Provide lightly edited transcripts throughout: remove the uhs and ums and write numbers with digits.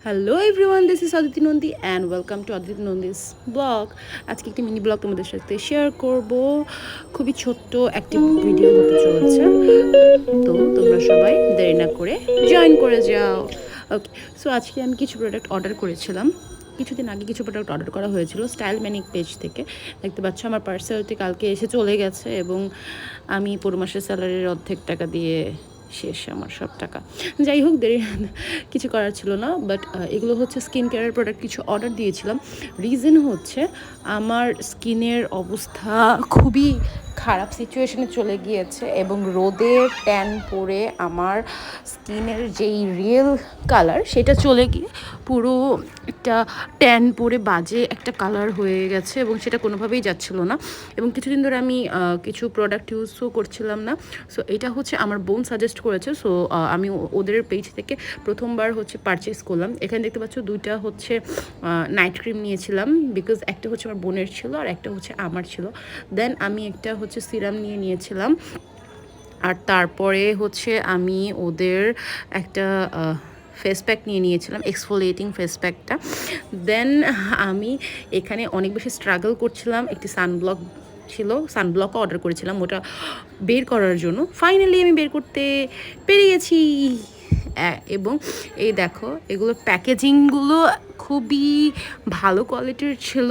Hello everyone, this is Aditi Nandi and welcome to Aditi Nandi's blog. আজকে একটি mini blog তোমাদের সাথে শেয়ার করব। খুবই ছোট্ট একটি ভিডিও হতে চলেছে, তো তোমরা সবাই দেরি না করে জয়েন করে যাও। ওকে, সো আজকে আমি কিছু প্রোডাক্ট অর্ডার করেছিলাম। কিছুদিন আগে কিছু প্রোডাক্ট অর্ডার করা হয়েছিল স্টাইল ম্যানিক পেজ থেকে। দেখতে পাচ্ছ আমার পার্সেলটি কালকে এসে চলে গেছে এবং আমি পুরো মাসের স্যালারির অর্ধেক টাকা দিয়ে শেষ আমার সব টাকা। যাই হোক, দেরি কিছু করার ছিল না, বাট এগুলো হচ্ছে স্কিন কেয়ারের প্রোডাক্ট কিছু অর্ডার দিয়েছিলাম। রিজন হচ্ছে আমার স্কিনের অবস্থা খুবই খারাপ সিচুয়েশনে চলে গিয়েছে এবং রোদের ট্যান পরে আমার স্কিনের যেই রিয়েল কালার সেটা চলে গিয়ে পুরো একটা ট্যান পরে বাজে একটা কালার হয়ে গেছে এবং সেটা কোনোভাবেই যাচ্ছিল না। এবং কিছুদিন ধরে আমি কিছু প্রোডাক্ট ইউজও করছিলাম না। সো এটা হচ্ছে আমার বোন সাজেস্ট করেছে, সো আমি ওদের পেজ থেকে প্রথমবার হচ্ছে পারচেস করলাম। এখানে দেখতে পাচ্ছ দুইটা হচ্ছে নাইট ক্রিম নিয়েছিলাম, বিকজ একটা হচ্ছে আমার বোনের ছিল আর একটা হচ্ছে আমার ছিল। দেন আমি একটা হচ্ছে সিরাম নিয়েছিলাম, আর তারপরে হচ্ছে আমি ওদের একটা ফেস প্যাক নিয়েছিলাম, এক্সফোলিয়েটিং ফেস প্যাকটা। দেন আমি এখানে অনেক বেশি স্ট্রাগল করছিলাম, একটি সানব্লক ছিল, সানব্লকও অর্ডার করেছিলাম ওটা বের করার জন্য। ফাইনালি আমি বের করতে পেরে গেছি। এবং এই দেখো, এগুলোর প্যাকেজিংগুলো খুবই ভালো কোয়ালিটির ছিল।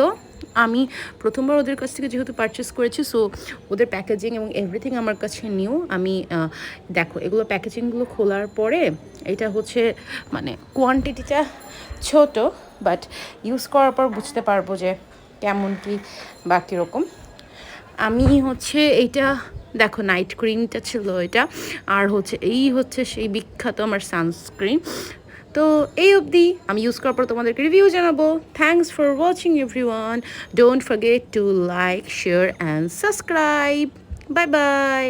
আমি প্রথমবার ওদের কাছ থেকে যেহেতু পারচেস করেছি, সো ওদের প্যাকেজিং এবং এভরিথিং আমার কাছে নিউ। আমি দেখো, এগুলো প্যাকেজিংগুলো খোলার পরে এটা হচ্ছে মানে কোয়ান্টিটিটা ছোট, বাট ইউজ করার পর বুঝতে পারবো যে কেমন কি বা কীরকম। আমি হচ্ছে এইটা দেখো, নাইট ক্রিমটা ছিল এটা, আর হচ্ছে এই হচ্ছে সেই বিখ্যাত আমার সানস্ক্রিন। তো এই অবধি আমি ইউজ করার পর তোমাদেরকে রিভিউ জানাবো। Thanks for watching everyone. Don't forget to like, share and subscribe. Bye bye.